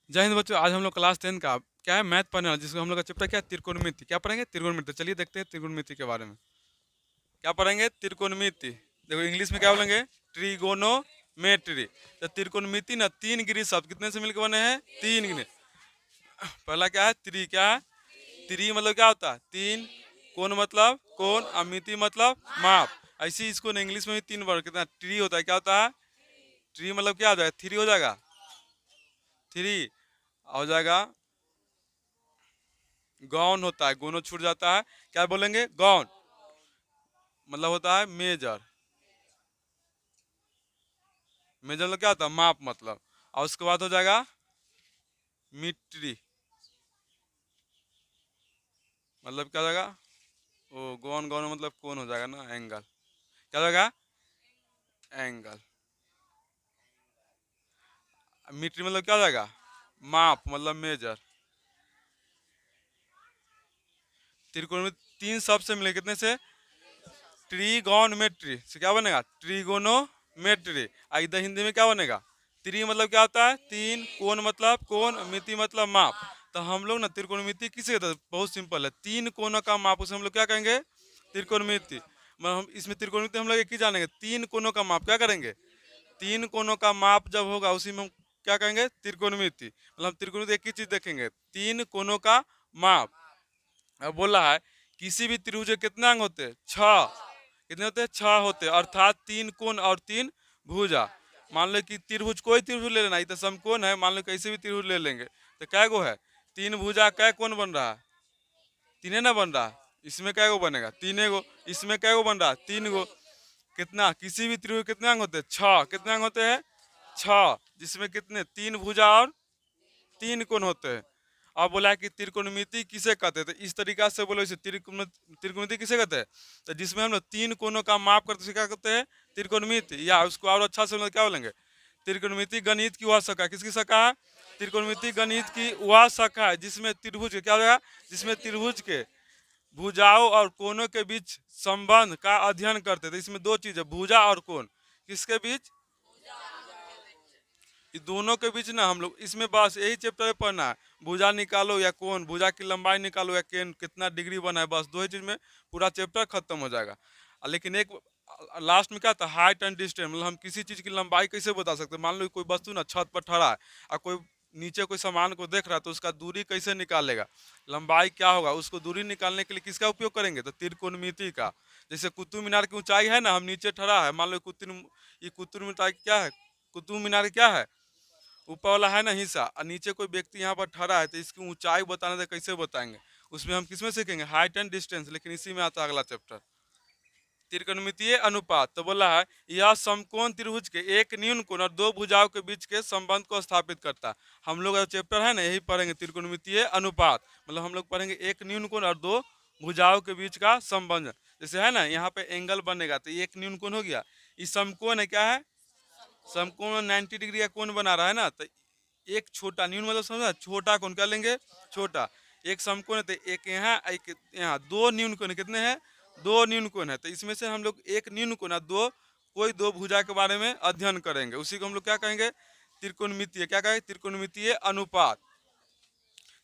जय हिंद बच्चों। आज हम लोग क्लास 10 का क्या है मैथ पढ़ने वाला, जिसको हम लोग का चैप्टर क्या है, त्रिकोणमिति। क्या पढ़ेंगे? त्रिकोणमिति। चलिए देखते हैं त्रिकोणमिति के बारे में क्या पढ़ेंगे। त्रिकोणमिति देखो इंग्लिश में क्या बोलेंगे, ट्रिगोनोमेट्री। तो त्रिकोणमिति ना तीन गिरी शब्द कितने से मिलकर बने हैं? तीन गिने। पहला क्या है? त्रि। क्या है? त्रि मतलब क्या होता है? तीन। कोण मतलब कोण, और मिति मतलब माप। ऐसे ही इसको इंग्लिश में भी तीन बार कितना ट्री होता है। क्या होता है? ट्री मतलब क्या हो जाएगा? थ्री हो जाएगा। थ्री हो जाएगा। गौन होता है, गोनो छूट जाता है। क्या बोलेंगे? गौन मतलब होता है मेजर। मेजर मतलब क्या होता है? माप मतलब। और उसके बाद हो जाएगा मीट्री, मतलब क्या हो जाएगा? ओ गौन, गौन मतलब कौन हो जाएगा ना, एंगल। क्या हो जाएगा? एंगल। मीट्री मतलब क्या हो जाएगा? माप मतलब मेजर। त्रिकोण में तीन शब्द से मिले कितने से? ट्रीगोनोमेट्री से क्या बनेगा? ट्रीगोनोमेट्री। इधर हिंदी में क्या बनेगा? त्रि मतलब क्या होता है? तीन। कोण मतलब कोण, मिति मतलब माप। तो हम लोग ना त्रिकोणमिति किसे कहते हैं? बहुत सिंपल है, तीन कोणों का माप, उसे हम लोग क्या कहेंगे? त्रिकोणमिति। मतलब हम इसमें त्रिकोणमिति हम लोग एक ही जानेंगे, तीन कोणों का माप क्या करेंगे? तीन कोणों का माप जब होगा उसी में हम क्या कहेंगे? त्रिकोणमिति। मतलब हम त्रिकोणमिति एक ही चीज देखेंगे, तीन कोणों का माप। अब बोला है किसी भी त्रिभुज के कितने अंग होते हैं? छह। कितने होते हैं? छह होते हैं, अर्थात तीन कोण और तीन भुजा। मान लो कि त्रिभुज, कोई त्रिभुज ले लेना, ये तो समकोण है, मान लो कैसे भी त्रिभुज ले लेंगे। तो कै गो है? तीन भुजा। कै कोण बन रहा है? तीन ना बन रहा है। इसमें कै गो बनेगा? तीन गो। इसमें कै गो बन रहा है? तीन गो। कितना? किसी भी त्रिभुज कितने अंग होते हैं? छह। कितने अंग होते हैं? छह। जिसमें कितने? तीन भुजा और तीन कोण होते हैं। अब बोला है कि त्रिकोणमिति किसे कहते हैं, तो इस तरीका से बोलो इसे त्रिकोणमिति किसे कहते हैं? तो जिसमें हम लोग तीन कोणों का माप करते हैं क्या कहते हैं? त्रिकोणमिति। या उसको और अच्छा से हम लोग क्या बोलेंगे? त्रिकोणमिति गणित की वह शाखा। किसकी शाखा है? त्रिकोणमिति गणित की वह शाखा है जिसमें त्रिभुज क्या होगा? जिसमें त्रिभुज के भुजाओं और कोणों के बीच संबंध का अध्ययन करते थे। इसमें दो चीज है, भुजा और कोण। किसके बीच? ये दोनों के बीच ना हम लोग इसमें बस यही चैप्टर में पढ़ना है। भुजा निकालो या कोण, भुजा की लंबाई निकालो या केन कितना डिग्री बना है, बस दो ही चीज में पूरा चैप्टर खत्म हो जाएगा। लेकिन एक लास्ट में क्या था? Height and distance. मतलब हम किसी चीज की लंबाई कैसे बता सकते हैं? मान लो कोई वस्तु ना छत पर खड़ा है और कोई नीचे कोई सामान को देख रहा है, तो उसका दूरी कैसे निकालेगा? लंबाई क्या होगा? उसको दूरी निकालने के लिए किसका उपयोग करेंगे? तो त्रिकोणमिति का। जैसे कुतुब मीनार की ऊंचाई है ना, हम नीचे खड़ा है, मान लो कुतुब मीनार क्या है? कुतुब मीनार क्या है? ऊपर वाला है ना हिस्सा, और नीचे कोई व्यक्ति यहाँ पर ठहरा है, तो इसकी ऊंचाई बताना तो कैसे बताएंगे? उसमें हम किसमें सीखेंगे? Height and distance. लेकिन इसी में आता है अगला चैप्टर, त्रिकोणमितीय अनुपात। तो बोला है यह समकोण त्रिभुज के एक न्यून कोण और दो भुजाओं के बीच के संबंध को स्थापित करता है। हम लोग चैप्टर है ना यही पढ़ेंगे, त्रिकोणमितीय अनुपात। मतलब हम लोग पढ़ेंगे एक न्यून कोण और दो भुजाओं के बीच का संबंध। जैसे है ना यहाँ पे एंगल बनेगा, तो एक न्यून कोण हो गया। इस समकोण है, क्या है? समकोण 90 डिग्री का कोण बना रहा है ना, तो एक छोटा न्यून मतलब समझा, छोटा कोण क्या लेंगे? छोटा। एक समकोण है तो एक यहाँ एक यहाँ, दो न्यून कोण कितने हैं? दो न्यून कोण है, तो इसमें से हम लोग एक न्यून कोण और दो कोई दो भुजा के बारे में अध्ययन करेंगे, उसी को हम लोग क्या कहेंगे? त्रिकोणमितीय। क्या कहेंगे? त्रिकोणमितीय अनुपात।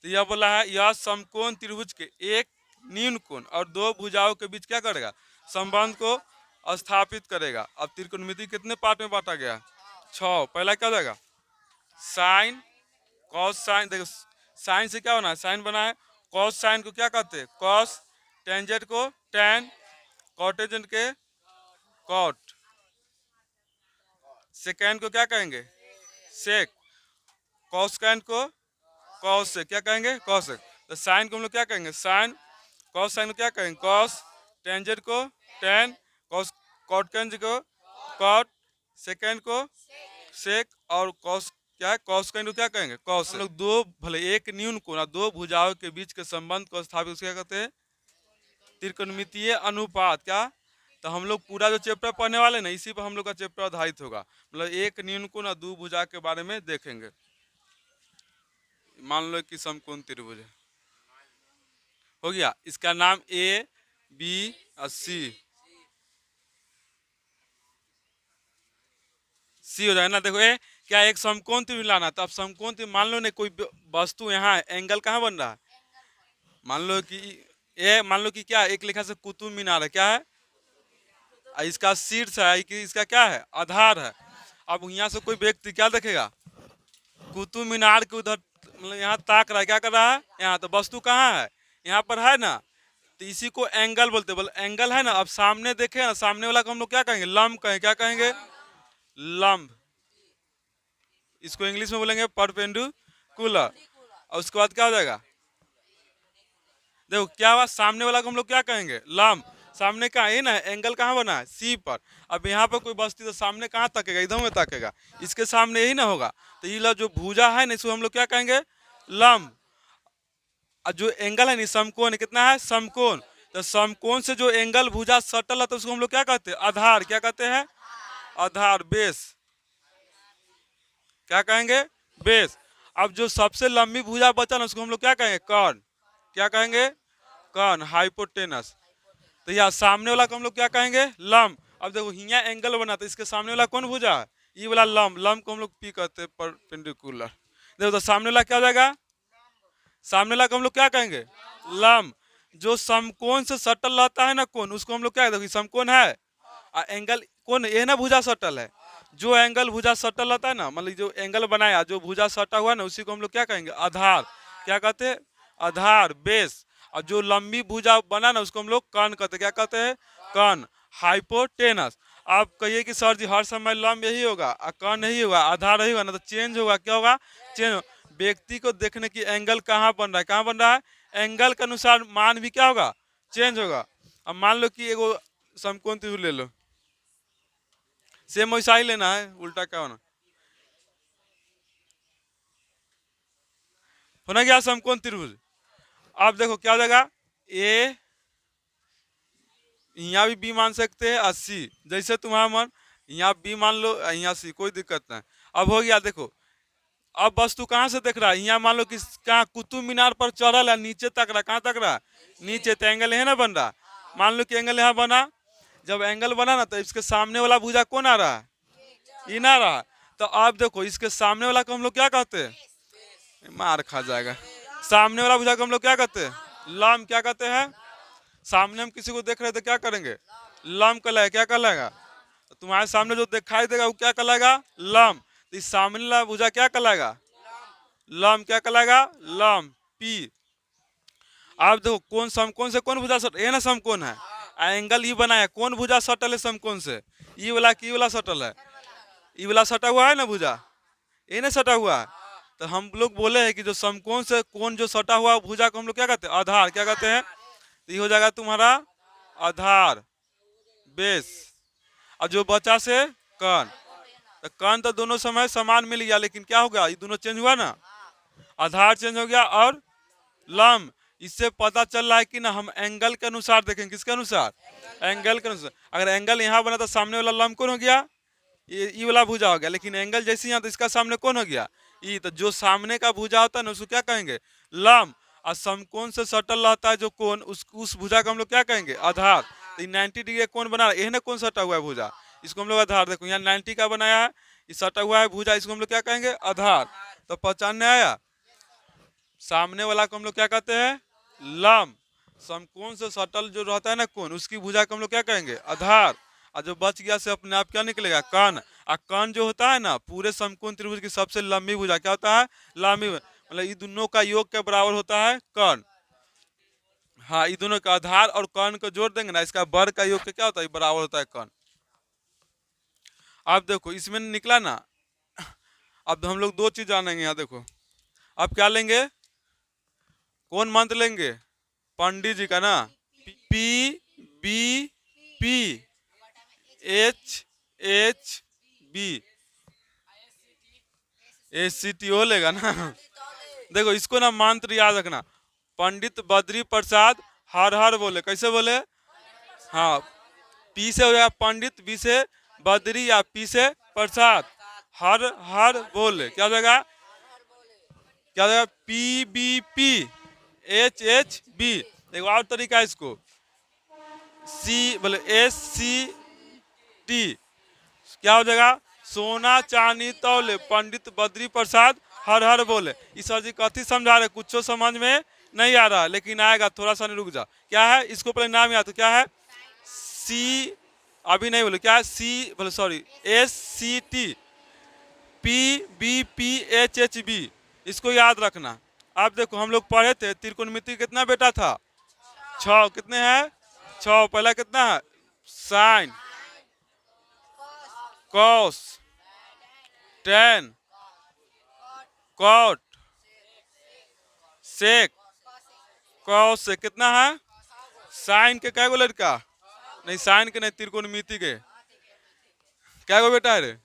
तो यह बोला है यह समकोण त्रिभुज के एक न्यून कोण और दो भुजाओं के बीच क्या करेगा? संबंध को स्थापित करेगा। अब त्रिकोणमिति कितने पार्ट में बांटा गया? छह। पहला क्या हो जाएगा? Sine, cos sine. देखो साइन से क्या बना है? साइन बना है। कॉस साइन को क्या कहते हैं? कॉस। टेंजेंट को टेन। कॉटेजेंट के कॉट। सेकेंड को क्या कहेंगे? सेक। कॉसकैंड को कॉस से क्या कहेंगे? कॉस। तो साइन को हम लोग क्या कहेंगे? साइन। कॉस साइन को क्या कहेंगे? कॉस। टेंजेंट को टेन। कॉस कॉटकेंज को कॉट। सेकेंड को सेक। और कॉस क्या है? कॉसकेंड को क्या कहेंगे? कॉस। हम लोग दो भले एक न्यून कोण और दो भुजाओं के बीच के संबंध को स्थापित क्या कहते हैं? त्रिकोणमितीय अनुपात। क्या? तो हम लोग पूरा जो चैप्टर पढ़ने वाले ना, इसी पर हम लोग का चैप्टर आधारित होगा। मतलब एक न्यून कोण और दो भुजा के बारे में देखेंगे। मान लो कि समकोण त्रिभुज है, हो गया। इसका नाम ए, बी और सी। सी हो जाएगा ना। देखो ए क्या एक समकोण त्रिभुज लाना, तो अब समकोण त्रिभुज मान लो ने कोई वस्तु यहाँ है, एंगल कहाँ बन रहा है, मान लो कि ये मान लो कि क्या एक लिखा से कुतुब मीनार है, क्या है, इसका शीर्ष है, इसका क्या है, आधार है। अब यहाँ से कोई व्यक्ति क्या देखेगा, कुतुब मीनार के उधर मतलब यहाँ ताक रहा है, क्या कर रहा है यहाँ, तो वस्तु कहाँ है, यहाँ पर है ना, तो इसी को एंगल बोलते हैं। बोल एंगल है ना, अब सामने देखे ना, सामने वाला को हम लोग क्या कहेंगे, लंब कहेंगे, क्या कहेंगे, लंब। इसको इंग्लिश में बोलेंगे परपेंडिकुलर। और उसके बाद क्या हो जाएगा, देखो क्या हुआ, सामने वाला को हम लोग क्या कहेंगे, लंब। सामने का है ना, एंगल कहाँ बना है, सी पर। अब यहाँ पर कोई वस्तु तो सामने कहाँ तकेगा, इधर में तकेगा, इसके सामने यही ना होगा, तो ये जो भुजा है ना, इसको हम लोग क्या कहेंगे, लंब। और जो एंगल है ना, समकोण कितना है, समकोण, तो समकोण से जो एंगल भुजा सटल है, तो उसको हम लोग क्या कहते हैं, आधार। क्या कहते हैं, आधार, बेस। क्या कहेंगे, बेस। अब जो सबसे लंबी भुजा बचा ना, उसको हम लोग क्या कहेंगे, कर्ण। क्या कहेंगे, कर्ण, हाइपोटेनस। तो यहाँ सामने वाला को हम लोग क्या कहेंगे, लंब। अब देखो यहाँ एंगल बना, तो इसके सामने वाला कौन भुजा है, ये वाला लंब। लंब को हम लोग पी कहते हैं, परपेंडिकुलर। देखो तो सामने वाला क्या हो जाएगा, सामने वाला को हम लोग क्या कहेंगे, लंब। जो समकोण से सटल रहता है ना कोण, उसको हम लोग क्या, देखो समकोण है, एंगल कौन, ये ना भुजा सटल है, जो एंगल भुजा सटल रहता है ना, मतलब जो एंगल बनाया, जो भुजा सटा हुआ ना, उसी को हम लोग क्या कहेंगे, आधार। क्या कहते हैं, आधार, बेस। और जो लंबी भुजा बना ना, उसको हम लोग कर्ण कहते हैं। क्या कहते हैं, कर्ण, हाइपोटेनस। आप कहिए कि सर जी हर समय लंब यही होगा, कर्ण नहीं होगा, आधार नहीं होगा ना, तो चेंज होगा। क्या होगा, चेंज। व्यक्ति को देखने की एंगल कहाँ बन रहा है, कहाँ बन रहा है, एंगल के अनुसार मान भी क्या होगा, चेंज होगा। अब मान लो कि एगो समकोण त्रिभुज ले लो, सेम वैसा ही लेना है, उल्टा क्या होना, होना गया समकोण त्रिभुज। अब देखो क्या हो जाएगा, ए यहाँ भी बी मान सकते हैं, 80, जैसे तुम्हारा मन, यहाँ बी मान लो, यहाँ सी, कोई दिक्कत नहीं। अब हो गया, देखो अब वस्तु कहाँ से देख रहा है, यहाँ मान लो कि कहाँ कुतुब मीनार पर चढ़ल है, नीचे तक रहा, कहाँ तक रहा, नीचे, तो एंगल है ना बन रहा। मान लो कि एंगल यहाँ बना, जब एंगल बना ना, तो इसके सामने वाला भुजा कौन आ रहा है, ये ना रहा। तो अब देखो इसके सामने वाला को हम लोग क्या कहते हैं, मार खा जाएगा, सामने वाला भुजा को हम लोग क्या कहते हैं, लंब। क्या कहते हैं, सामने हम किसी को देख रहे थे, क्या करेंगे, लंब कहलाएगा। क्या कहलाएगा, तुम्हारे सामने जो दिखाई देगा वो क्या कहलाएगा, लंब। तो इस सामने वाला भुजा क्या कहलाएगा, लंब। क्या कहलाएगा, लंब, पी। आप देखो कौन समकोण से कौन भुजा सट, ये ना समकोण है, एंगल ये बनाया, कौन भुजा सटल है समकोण से, ये वाला की वाला सटल है, ये वाला सटा हुआ है ना भुजा, ये ना सटा हुआ है। तो हम लोग बोले हैं कि जो समकोण से कौन जो सटा हुआ भुजा को हम लोग क्या कहते हैं, आधार। क्या कहते हैं, तो ये हो जाएगा तुम्हारा आधार, बेस। और जो बचा से कर्ण, तो कर्ण तो दोनों समय समान मिल गया, लेकिन क्या हो गया, ये दोनों चेंज हुआ ना, आधार चेंज हो गया और लंब। इससे पता चल रहा है कि ना हम एंगल के अनुसार देखेंगे, किसके अनुसार, एंगल के अनुसार। अगर एंगल यहाँ बना तो सामने वाला लंब कौन हो गया, ये वाला भुजा हो गया, लेकिन एंगल जैसे यहाँ, तो इसका सामने कौन हो गया, ये। तो जो सामने का भुजा होता है ना, उसको क्या कहेंगे, लंब। और समकोण से सटल रहता है जो कोण, उस भुजा को हम लोग क्या कहेंगे, आधार। तो 90 डिग्री कौन बना रहा है, यह ना कौन सटा हुआ है भुजा, इसको हम लोग आधार। देखो यहाँ 90 का बनाया है, ये सटा हुआ है भुजा, इसको हम लोग क्या कहेंगे, आधार। तो पहचानने आया, सामने वाला को हम लोग क्या कहते हैं, लंब। समकोण से सटल जो रहता है ना कोण, उसकी भुजा को हम लोग क्या कहेंगे, आधार। और जो बच गया से अपने आप क्या निकलेगा, कर्ण। और कर्ण जो होता है ना, पूरे समकोण त्रिभुज की सबसे लंबी भुजा क्या होता है, लंबी, मतलब ये दोनों का योग के बराबर होता है कर्ण। हाँ, ये दोनों का आधार और कर्ण को जोड़ देंगे ना, इसका वर्ग का योग क्या होता है, बराबर होता है कर्ण। अब देखो इसमें निकला ना, अब हम लोग दो चीज जानेंगे यहाँ। देखो अब क्या लेंगे, कौन मंत्र लेंगे, पंडित जी का ना, P B P H H B, ACTO लेगा ना। देखो इसको ना मंत्र याद रखना, पंडित बद्री प्रसाद हर हर बोले, कैसे बोले, हाँ, पी से हो जाएगा पंडित, बी से बद्री, या पी से प्रसाद, हर हर बोले। क्या हो जाएगा, क्या हो जाएगा, PBP HHB। देखो और तरीका है इसको, सी बोले SCT, क्या हो जाएगा, सोना चांदी तौले पंडित बद्री प्रसाद हर हर बोले। इस सर जी कथी समझा रहे, कुछ समझ में नहीं आ रहा, लेकिन आएगा, थोड़ा सा नहीं रुक जा। क्या है, इसको पहले नाम याद, तो क्या है, सी, अभी नहीं बोले, क्या है, सी बोले, सॉरी, SCT PBPHHB, इसको याद रखना। आप देखो हम लोग पढ़े थे त्रिकोणमिति कितना बेटा था, 6, कितने हैं 6, पहला कितना है, साइन, कॉस, टेन, कॉट, सेक, कॉस से कितना है, साइन के क्या गो लड़का, नहीं साइन के नहीं, त्रिकोणमिति के क्या गो बेटा है रे,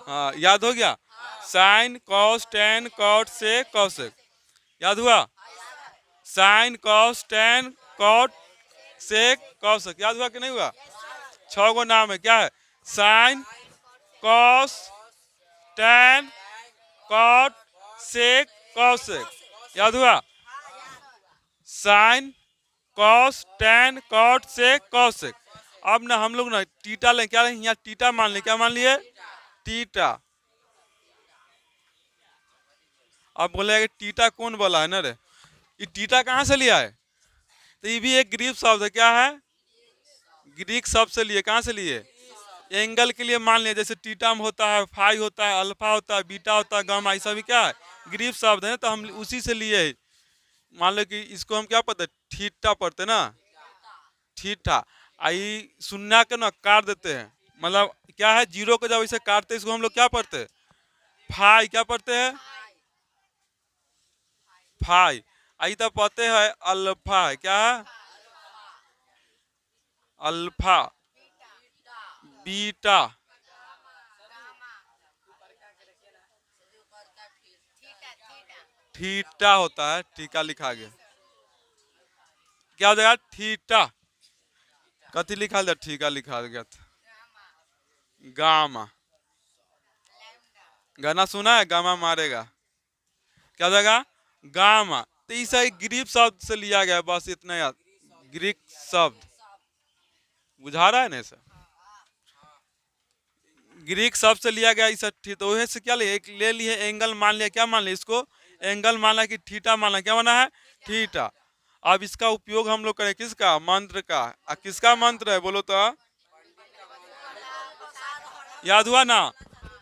हाँ याद हो गया, sine cos tan cot sec cosec, याद हुआ, sine cos tan cot sec cosec, याद हुआ कि नहीं हुआ, 6 गो नाम है, क्या है, sine cos tan cot sec cosec, याद हुआ, sine cos tan cot sec cosec. अब ना हम लोग ना टीटा लें, क्या लें, यहाँ टीटा मान लें, क्या मान लिए, टीटा। अब बोले टीटा कौन बोला है ना रे, ये टीटा कहाँ से लिया है, तो ये भी एक ग्रीक शब्द है, क्या है, ग्रीक शब्द से लिए, कहाँ से लिए, एंगल के लिए मान लिया, जैसे टीटा में होता है, फाई होता है, अल्फा होता है, बीटा होता है, गामा, ये सभी क्या है, ग्रीक शब्द है, तो हम उसी से लिए है। मान लो कि इसको हम क्या पढ़ते, थीटा पढ़ते ना, थीटा, आई शून्य के ना काट देते हैं, मतलब क्या है, जीरो को जब इसे काटते हैं, इसको हम लोग क्या पढ़ते हैं, फाई, क्या पढ़ते हैं, फाई, आई तब पढ़ते हैं अल्फा, क्या है, अल्फा, बीटा, थीटा होता है, टीका लिखा गया, क्या हो जाएगा, थीटा, कथी लिखा गया, ठीका लिखा गया था, गामा, गाना सुना है, गामा मारेगा, क्या हो जाएगा, गामा, तो इस ग्रीक शब्द से लिया गया, बस इतना याद, ग्रीक शब्द, बुझा रहा है ना सर, ग्रीक शब्द से लिया गया, इस तो वही से क्या ले, एक ले लिए एंगल मान लिया, क्या मान लिया, इसको एंगल माना कि थीटा माना, क्या माना है, थीटा। अब इसका उपयोग हम लोग करें किसका, मंत्र का, किसका मंत्र है बोलो तो, याद हुआ ना,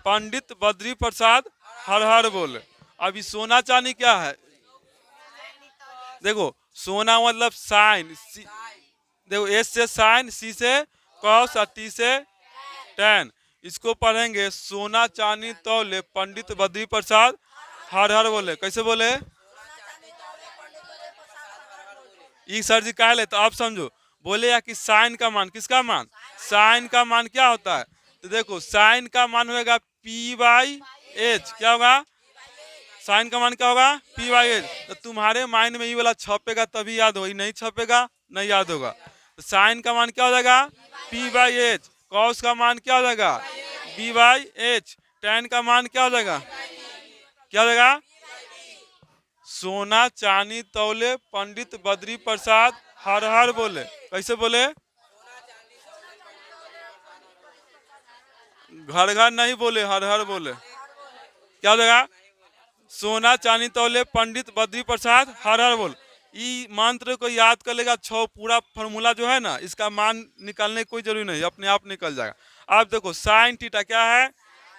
पंडित बद्री प्रसाद हर हर बोले। अभी सोना चांदी क्या है, देखो सोना मतलब साइन, देखो S से साइन, C से कॉस और T से टेन, इसको पढ़ेंगे, सोना चांदी तौले पंडित बद्री प्रसाद हर हर बोले, कैसे बोले, ये सर जी कह ले, तो आप समझो, बोले या कि साइन का मान, किसका मान, साइन का मान क्या होता है, तो देखो साइन का मान होगा P/H, क्या होगा, साइन का मान क्या होगा, P/H, तो तुम्हारे माइंड में ये वाला छपेगा तभी याद होगा, नहीं छपेगा नहीं याद होगा, तो साइन का मान क्या हो जाएगा, P/H, कॉस का मान क्या हो जाएगा, B/H, टेन का मान क्या हो जाएगा, क्या हो जाएगा, सोना चांदी तौले पंडित बद्री प्रसाद हर हर बोले, कैसे बोले, घर घर नहीं बोले, हर हर बोले, क्या हो जाएगा, सोना चांदी तौले पंडित बद्री प्रसाद हर हर बोल। ये मंत्र को याद कर लेगा, 6 पूरा फॉर्मूला जो है ना, इसका मान निकालने की कोई जरूरी नहीं, अपने आप निकल जाएगा। आप देखो साइन थीटा क्या है,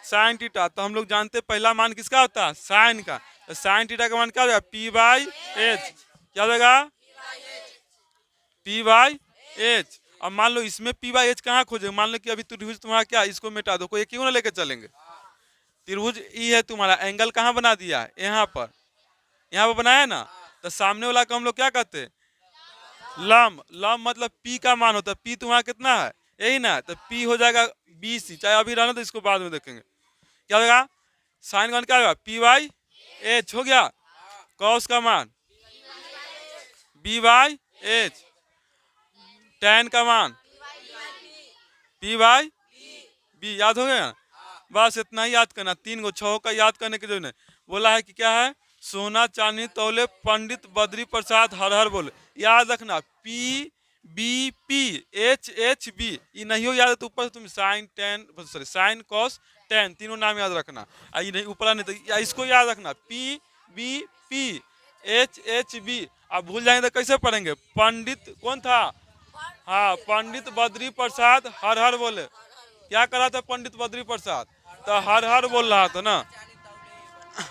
साइन थीटा, तो हम लोग जानते पहला मान किसका होता है, साइन का, तो साइन थीटा का मान क्या होगा, P/H, क्या होगा, P/H। अब मान लो इसमें P/H कहाँ खोजे, मान लो कि अभी त्रिभुज तुम्हारा क्या, इसको मिटा दो, कोई क्यों ना लेके चलेंगे, त्रिभुज ई है तुम्हारा, एंगल कहाँ बना दिया है, यहाँ पर बनाया ना, तो सामने वाला को हम लोग क्या कहते हैं, लम, लम मतलब P का मान होता है, P तुम्हारा कितना है, यही ना, तो P हो जाएगा BC, चाहे अभी रहना तो इसको बाद में देखेंगे, क्या होगा, साइन का मान क्या होगा, P/H हो गया, कॉस का मान B/H, टेन का मान P/B, याद हो गया, बस इतना ही याद करना, 3 गो 6 का याद करने की जरूरत नहीं। बोला है कि क्या है, सोना चांदी तौले पंडित बद्री प्रसाद हर हर बोले, याद रखना B P, H H B, ये नहीं हो याद है तो ऊपर से तुम sine tan, sorry sine cos tan, तीनों नाम याद रखना। ये नहीं ऊपर नहीं तो इसको याद रखना, P B P, H H B. अब भूल जाएंगे तो कैसे पढ़ेंगे? पंडित कौन था? हाँ, पंडित बद्री प्रसाद हर हर बोले। क्या करा था पंडित बद्री प्रसाद? तो हर हर बोल रहा था ना।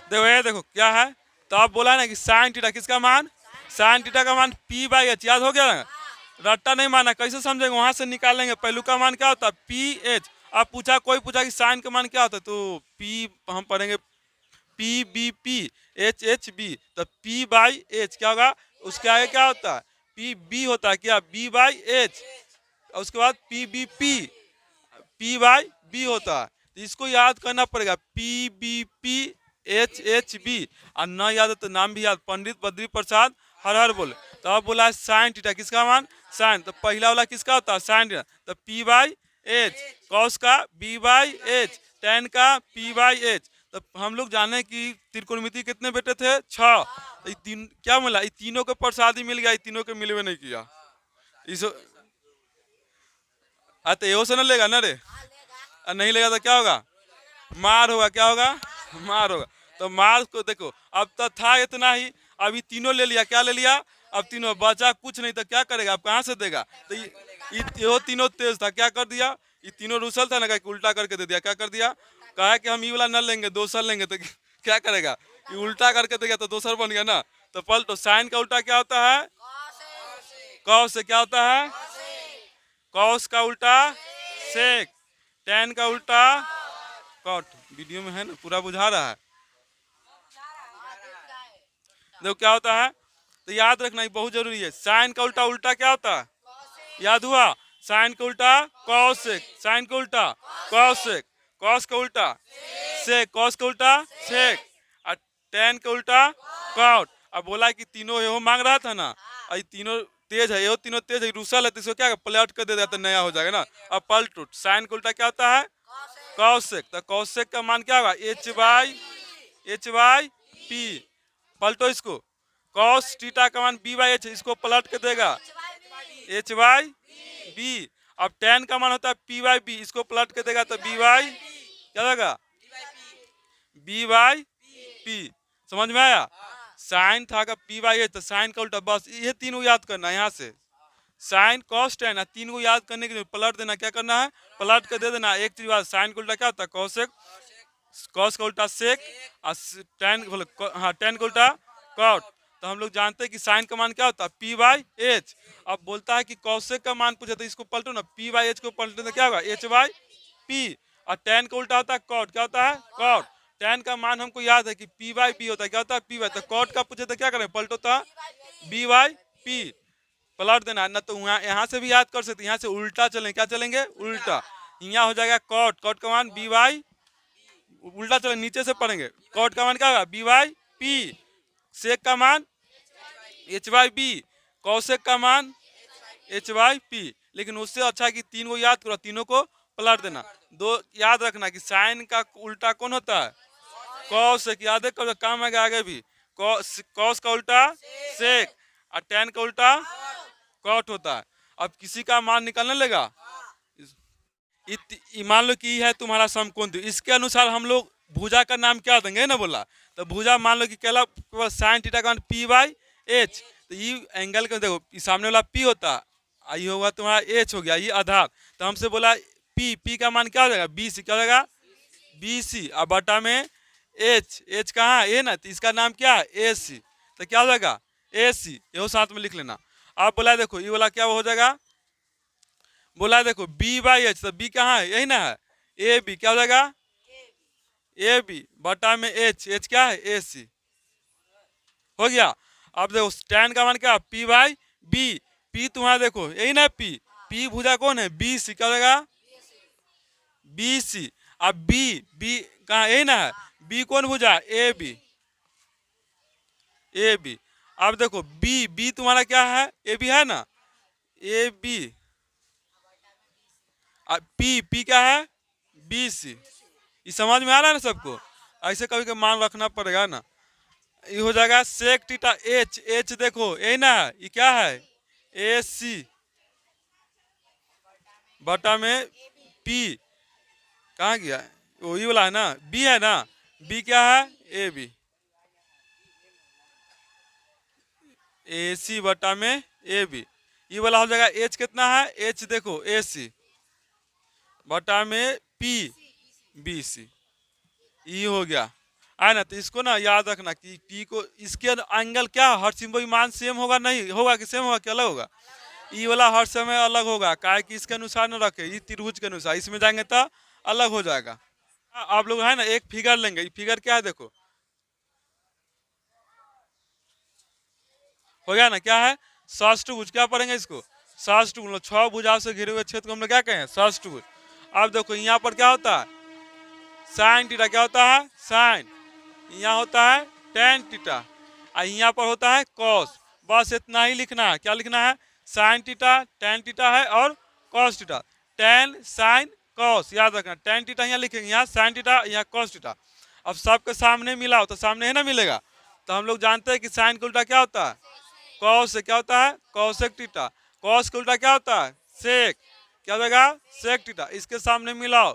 देखो ये देखो क्या है, तो आप बोला ना कि साइन थीटा किसका मान? साइन थीटा का मान पी बाई एच, याद हो गया ना? रट्टा नहीं माना, कैसे समझेंगे? वहां से निकालेंगे। पहलू का मान क्या होता है? P H. अब पूछा, कोई पूछा कि साइन का मान क्या होता है, तो पी हम पढ़ेंगे P B P, H H B. तो पी बाई एच क्या होगा? उसके आगे क्या होता है? पी बी होता है क्या? B by H. उसके बाद P B P, P by B होता है। तो इसको याद करना पड़ेगा, P B P H H B. और न याद है तो नाम भी याद, पंडित बद्री प्रसाद हर हर बोले। तो अब बोला साइन थीटा किसका मान? साइन, तो पहला वाला किसका होता है? Sine theta. तो पी बाई एच, कॉस का बी बाई एच, टेन का पी बाई एच। तो हम लोग जाने कि त्रिकोणमिति कितने बेटे थे? 6। तो तीन क्या मिला? ये तीनों को प्रसाद ही मिल गया, ये तीनों के मिलवे नहीं किया। इस तो एहो से न लेगा ना रे? नहीं लेगा तो क्या होगा? मार होगा। क्या होगा? मार होगा। तो मार को देखो, अब तो था इतना ही, अभी तीनों ले लिया। क्या ले लिया? अब तीनों बचा कुछ नहीं, तो क्या करेगा? अब कहाँ से देगा? तो ये तीनों तेज था, क्या कर दिया? ये तीनों रुसल था ना, उल्टा करके दे दिया। क्या कर दिया? कहा कि हम ये वाला न लेंगे, दोसर लेंगे। तो क्या करेगा? ये उल्टा करके दे गया तो दोसर बन गया ना। तो पलटो, साइन का उल्टा क्या होता है? कॉस से क्या होता है? कॉस का उल्टा सेक, टेन का उल्टा कॉट। वीडियो में है ना, पूरा बुझा रहा है। देखो क्या होता है, तो याद रखना ये बहुत जरूरी है। साइन का उल्टा उल्टा क्या होता है? याद हुआ? साइन का उल्टा कॉसेक, साइन का उल्टा कॉसेक, कॉस का उल्टा सेक, कॉस का उल्टा सेक, और टेन का उल्टा कॉट। अब बोला कि तीनों ये मांग रहा था ना, ये तीनों तेज है, ये तीनों तेज है, रूसल है, तो इसको क्या पलट कर दे दिया तो नया हो जाएगा ना। अब पलटो, साइन का उल्टा क्या होता है? कॉसेक। तो कॉसेक का मान क्या होगा? H by P. पलटो इसको, कॉस थीटा का मान बी बाई एच, इसको पलट के देगा एच बाई बी। अब टेन का मान होता है पी बाई बी, इसको पलट के देगा तो बी बाई क्या देगा? B by P. समझ में आया? साइन था का पी बाई एच, तो साइन का उल्टा। बस ये तीनों याद करना है। यहाँ से साइन कॉस टेन, तीन को याद करने के लिए पलट देना। क्या करना है? पलट कर दे देना। एक चीज बात, साइन का उल्टा क्या होता है? कॉसेक, कॉस का उल्टा सेक, और टेन, हाँ टेन का उल्टा कॉट। तो हम लोग जानते हैं कि साइन का मान क्या होता है? P by H. अब बोलता है कि कॉसेक का मान पूछे, तो इसको पलटो ना, पी बाई एच को पलटो तो क्या होगा? H by P. और टेन का उल्टा होता है कॉट। क्या होता है? कॉट। टेन का मान हमको याद है कि पी बाई बी होता है। क्या होता है? P by. तो कॉट का पूछे तो क्या करें? पलटो था बी बाई पी, पलट देना ना। तो यहाँ से भी याद कर सकते, यहाँ से उल्टा चलेंगे। क्या चलेंगे? उल्टा। यहाँ हो जाएगा कॉट, कॉट का मान बी बाई, उल्टा चले नीचे से पढ़ेंगे। कॉट का मान क्या होगा? B by P. सेक का मान एच बाई बी, कौसेक का मान एच बाई पी। लेकिन उससे अच्छा है कि तीन को याद करो, तीनों को पलट देना। दो याद रखना कि साइन का उल्टा कौन होता है? कौसेक। याद करो, काम आएगा आगे भी। कॉस का उल्टा सेक, और टेन का उल्टा कॉट होता है। अब किसी का मान निकालने लेगा, मान लो कि है तुम्हारा समकोण, इसके अनुसार हम लोग भुजा का नाम क्या देंगे ना बोला। तो भुजा मान लो कि कहला साइन थीटा का मान पी बाई एच। तो ये एंगल का देखो, सामने वाला पी होता है, ये होगा तुम्हारा एच हो गया, ये आधार। तो हमसे बोला पी, पी का मान क्या हो जाएगा? B C. क्या हो जाएगा? B C. और बटा में एच, एच कहाँ ए ना, तो इसका नाम क्या है? ए सी। तो क्या हो जाएगा? ए सी। ये साथ में लिख लेना। आप बोला देखो ये वाला क्या हो जाएगा? बोला देखो बी बाई एच, तो बी कहाँ है? यही ना है, ए बी। क्या हो जाएगा? ए बी बटा में एच, एच क्या है? ए सी। हो गया। अब देखो टेन का मान क्या? P by B. पी तुम्हारा देखो यही ना पी, पी भुजा कौन है? B C. क्या हो जाएगा? B C. अब बी, बी कहाँ? यही ना है, बी कौन भुजा? A B, A B. अब देखो बी, बी तुम्हारा क्या है? ए बी है ना, ए बी। पी, पी क्या है? B C. ये समझ में आ रहा है ना सबको? ऐसे कभी कभी मान रखना पड़ेगा ना। ये हो जाएगा सेक थीटा एच, एच देखो यही ना है, ये क्या है? ए सी। बटा में पी, कहाँ गया, वही वाला है ना, बी है ना, बी क्या है, ए बी, ए सी बटा में ए बी, ये वाला हो जाएगा एच कितना है, एच देखो ए सी बटा में पी बी सी, ये हो गया है ना। तो इसको ना याद रखना कि पी को इसके एंगल क्या हर सिंबल मान सेम होगा, नहीं होगा कि सेम होगा कि अलग होगा, ई वाला हर समय अलग होगा, काहे कि इसके अनुसार न रखे, ये त्रिभुज के अनुसार, इसमें जाएंगे तो अलग हो जाएगा। आप लोग है ना एक फिगर लेंगे, ये फिगर क्या है देखो, हो गया ना, क्या है षष्ठभुज, क्या पढ़ेंगे इसको, षष्ठभुज, 6 भुजाओं से घिरे हुए क्षेत्र को हम लोग क्या कहें, षष्ठभुज। अब देखो यहाँ पर क्या होता है, साइन थीटा, क्या होता है साइन, यहाँ होता है टेन थीटा, और यहाँ पर होता है कॉस, बस इतना ही लिखना है, क्या लिखना है, साइन थीटा टेन थीटा है और cos theta, ten sine cos, याद रखना, टेन थीटा यहाँ लिखेंगे, यहाँ साइन थीटा यहाँ कॉस थीटा। अब सबके सामने मिला हो तो सामने है ना मिलेगा, तो हम लोग जानते हैं कि साइन का उल्टा क्या होता है, कॉस से क्या होता है कॉसेक थीटा, कॉस का उल्टा क्या होता है सेक, क्या हो जाएगा सेक थीटा, इसके सामने मिलाओ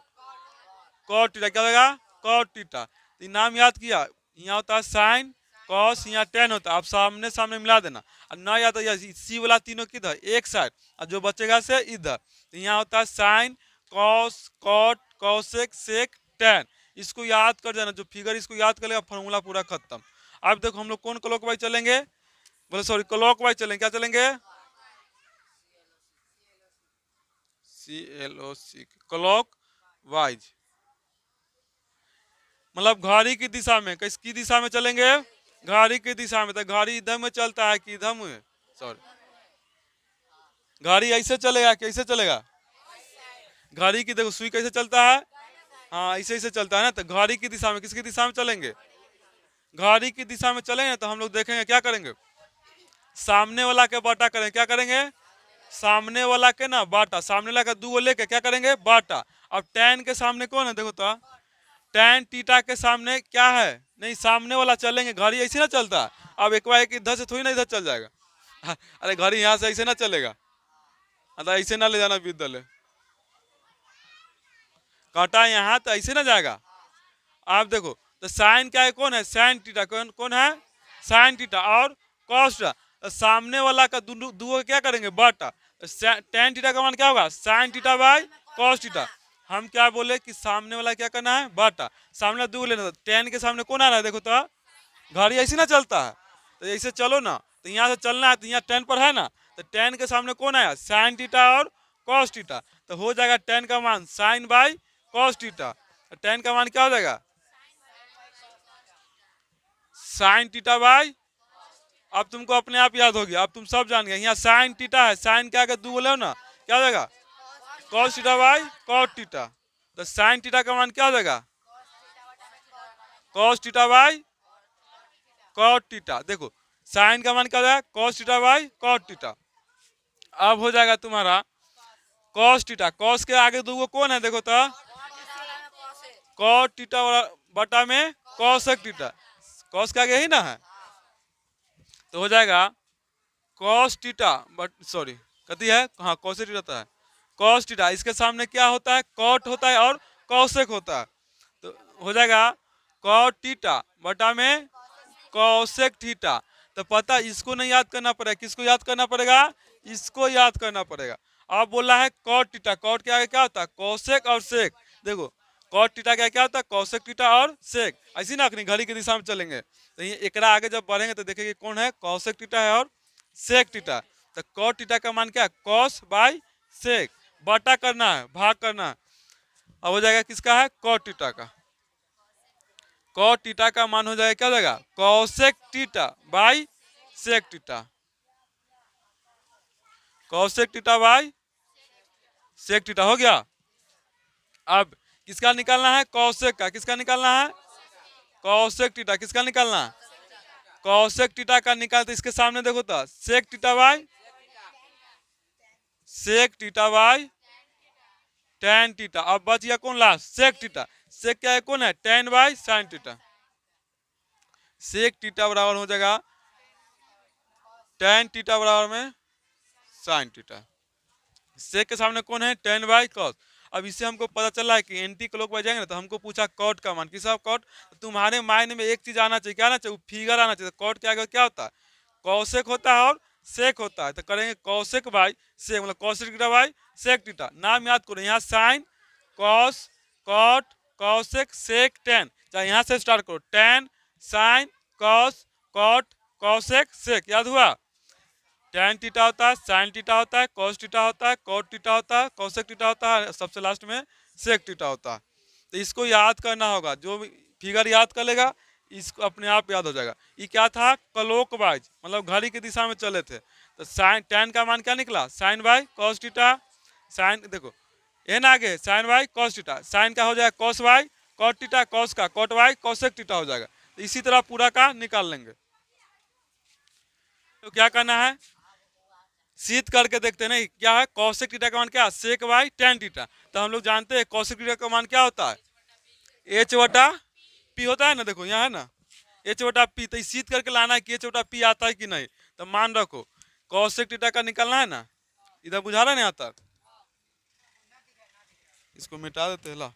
कॉट थीटा, क्या होगा कॉट थीटा, तो नाम याद किया, यहाँ होता है साइन कॉस, यहाँ टेन होता है, आप सामने सामने मिला देना, और ना याद है सी वाला तीनों किधर एक साइड, और जो बचेगा से इधर, तो यहाँ होता है sine cos cot cosec sec tan, इसको याद कर देना, जो फिगर इसको याद कर लेगा फॉर्मूला पूरा खत्म। अब देखो हम लोग कौन क्लॉकवाइज चलेंगे, बोले सॉरी क्लॉकवाइज चलेंगे, क्या चलेंगे, CLOC क्लॉक वाइज, मतलब घड़ी की दिशा में, किसकी दिशा में चलेंगे, घड़ी की दिशा में, तो घड़ी इधर में चलता है कि इधर में, सॉरी घड़ी ऐसे चलेगा कैसे चलेगा, घड़ी की देखो सुई कैसे चलता है, हाँ ऐसे ऐसे चलता है ना, तो घड़ी की दिशा में, किसकी दिशा में चलेंगे, घड़ी की दिशा में चलेंगे, तो हम लोग देखेंगे क्या करेंगे, सामने वाला के बाटा करेंगे, क्या करेंगे, सामने वाला के ना बाटा, सामने वाला का दो लेके क्या करेंगे बाटा। अब टेन के सामने कौन है देखो तो, टेन थीटा के सामने क्या है, नहीं सामने वाला चलेंगे, घड़ी ऐसे ना चलता, अब एक बार एक इधर से थोड़ी ना इधर चल जाएगा, अरे घड़ी यहाँ से ऐसे ना चलेगा, अरे ऐसे ना ले जाना विद्यालय, कांटा यहाँ तो ऐसे ना जाएगा। आप देखो तो साइन क्या है, कौन है साइन थीटा, कौन कौन है साइन थीटा, और कॉस थीटा, तो सामने वाला का दो क्या करेंगे बाटा, टेन थीटा का मान क्या होगा sine theta by cos theta, हम क्या बोले कि सामने वाला क्या करना है बाटा, सामने दो लेना, टेन के सामने कौन आ रहा है देखो तो, घड़ी ऐसे ना चलता है, तो ऐसे चलो ना, तो यहाँ से चलना है, तो यहाँ टेन पर है ना, तो टेन के सामने कौन आया साइन थीटा और कॉस थीटा, तो हो जाएगा टेन का मान sine by cos theta, tan का मान क्या हो जाएगा साइन थीटा बाई, अब तुमको अपने आप याद हो गया, अब तुम सब जान गए, यहाँ साइन थीटा है, साइन के आगे दो बोले ना क्या हो जाएगा cos theta by cot theta, तो साइन थीटा का मान क्या हो जाएगा cos theta by cot theta, देखो साइन का मान क्या हो जाएगा cos theta by cot theta. अब हो जाएगा तुम्हारा कॉस थीटा, कॉस के आगे दो कौन है देखो तो, कॉट थीटा बटा में कॉसेक थीटा, कॉस के आगे ही ना है, तो हो जाएगा कॉस थीटा बट सॉरी कथी है, हाँ कॉसेक थीटा है, कॉस थीटा, इसके सामने क्या होता है कॉट होता है और कॉसेक होता है, तो हो जाएगा कॉट थीटा बटा में कॉसेक थीटा, तो पता इसको नहीं याद करना पड़ेगा, किसको याद करना पड़ेगा, इसको याद करना पड़ेगा। अब बोला है कॉट थीटा, कॉट के आगे क्या होता है कॉसेक और सेक, देखो कॉट थीटा क्या क्या होता है कॉसेक थीटा और सेक, ऐसी ना अपनी घड़ी की दिशा में चलेंगे, तो ये एकरा आगे जब बढ़ेंगे तो देखेंगे कौन है कॉसेक थीटा है और सेक थीटा, तो कॉट थीटा का मान क्या है कॉस बाई सेक, बटा करना है भाग करना है, अब हो जाएगा किसका है कॉट थीटा का, कॉट थीटा का मान हो जाएगा क्या हो जाएगा cosec theta by sec theta, cosec theta by sec theta हो गया। अब किसका निकालना है कॉसेक का, किसका निकालना है कॉसेक थीटा, किसका निकालना है कॉसेक थीटा का निकालते, इसके सामने देखो तो sec theta by sec theta by tan theta, अब बच गया कौन लास्ट सेक थीटा, सेक क्या है कौन है tan by sine theta, sec theta बराबर हो जाएगा टेन थीटा बराबर में साइन थीटा, सेक के सामने कौन है, टेन बाई कॉस। अब इससे हमको पता चला है कि एंटी क्लॉकवाइज जाएंगे ना, तो हमको पूछा कॉट का मान, किसका कॉट। तुम्हारे माइंड में एक चीज आना चाहिए, क्या आना चाहिए, फिगर आना चाहिए। कॉट के आगे क्या होता है, कौसेक होता है और सेक होता है। तो करेंगे कौसेक बाई सेक, मतलब कौसेक टीटा बाई सेक टीटा। नाम याद करो, यहाँ साइन कॉस कॉट कौसेक सेक टेन, चाहे यहाँ से स्टार्ट करो, टेन साइन कॉस कॉट कौसेक सेक, याद हुआ। टेन टीटा होता है, साइन टीटा होता है, कॉस टीटा होता है, कॉट टीटा होता है, कौसेक टीटा होता है, सबसे लास्ट में सेक टीटा होता है। तो इसको याद करना होगा, जो भी फिगर याद कर लेगा इसको अपने आप याद हो जाएगा। ये क्या था, क्लॉकवाइज, मतलब घड़ी की दिशा में चले थे। तो साइन टेन का मान क्या निकला, sine by cos theta. Sine देखो एन आगे sine by cos theta, sine का हो जाएगा cos by cot theta, cos का कॉट बाई कॉसेक टीटा हो जाएगा। तो इसी तरह पूरा का निकाल लेंगे। तो क्या करना है, सीध करके देखते हैं ना क्या है, कौशिक टीटा का मान क्या है, सेक बाई टेन टीटा। तो हम लोग जानते हैं कौशिक टीटा का मान क्या होता है, एच बटा पी होता है ना, देखो यहाँ है ना एच बटा पी। तो सीध करके लाना है कि एच बटा पी आता है कि नहीं। तो मान रखो कौशिक टीटा का निकलना है ना, इधर बुझा रहा नहीं आता, इसको मिटा देते हैं ला।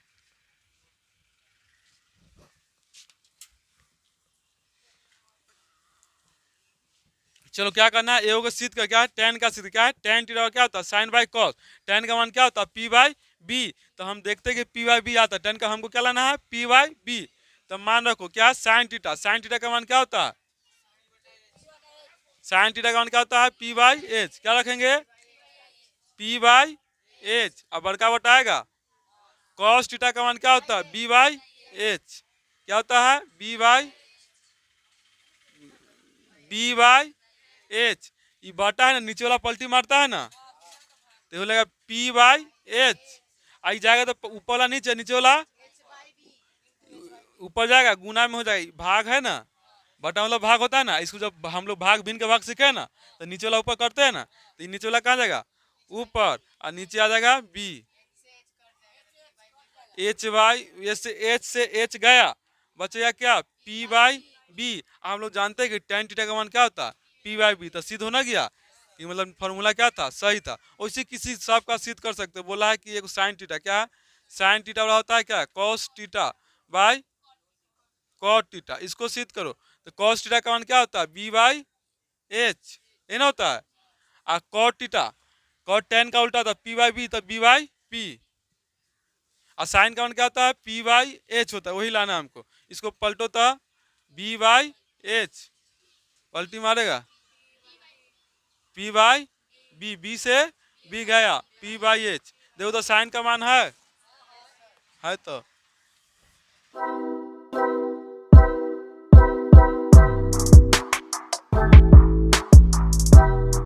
चलो क्या करना है, ए को सीध का क्या है, टेन का सीध क्या है, टेन टीटा का क्या होता है, साइन बाई कॉस। टेन का मान क्या होता है, पी बाई बी। तो हम देखते हैं कि पी बाई बी आता है, टेन का हमको क्या लाना है, पी बाई बी। तो मान रखो क्या, साइन टीटा, साइन टीटा का मान क्या होता है, साइन टीटा का मान क्या होता है, पी बाई एच। क्या रखेंगे, पी बाई एच। अब बड़का बटाएगा, कॉस टीटा का मान क्या होता है, बी बाई एच। क्या होता है, बी बाई एच। ये बटा है ना, नीचे वाला पलटी मारता है ना, तो लगेगा पी बाई एच। आई जाएगा तो ऊपर वाला नीचे, नीचे वाला ऊपर जाएगा, गुना में हो जाएगा, भाग है ना, बटा मतलब भाग होता है ना। इसको जब हम लोग भाग भिन्न के भाग सीखे ना, तो नीचे वाला ऊपर करते हैं ना, तो ये नीचे वाला कहाँ जाएगा, ऊपर, और नीचे आ जाएगा बी। एच बाई एच से एच गया, बचेगा क्या, पी बाई बी। हम लोग जानते हैं कि टेन टीटा का मान क्या होता है, पी बाई बी। तो सिद्ध होना गया कि मतलब फॉर्मूला क्या था, सही था। उसी किसी सब का सिद्ध कर सकते, बोला है कि एक साइन टीटा क्या है, साइन टीटा वाला होता है क्या, cos theta by cot theta. इसको सिद्ध करो, तो कॉस टीटा का मान क्या होता है, बी बाई एच, ये ना होता है। और कॉट टीटा, कॉट टेन का उल्टा था पी बाई बी, तो बी बाई पी। और साइन का मान क्या होता है, पी बाई एच होता है, वही लाना है हमको। इसको पलटो तो बी बाई एच, पलटी मारेगा पी बाई बी, बी से बी गया, पी बाई एच। देखो तो साइन का मान है तो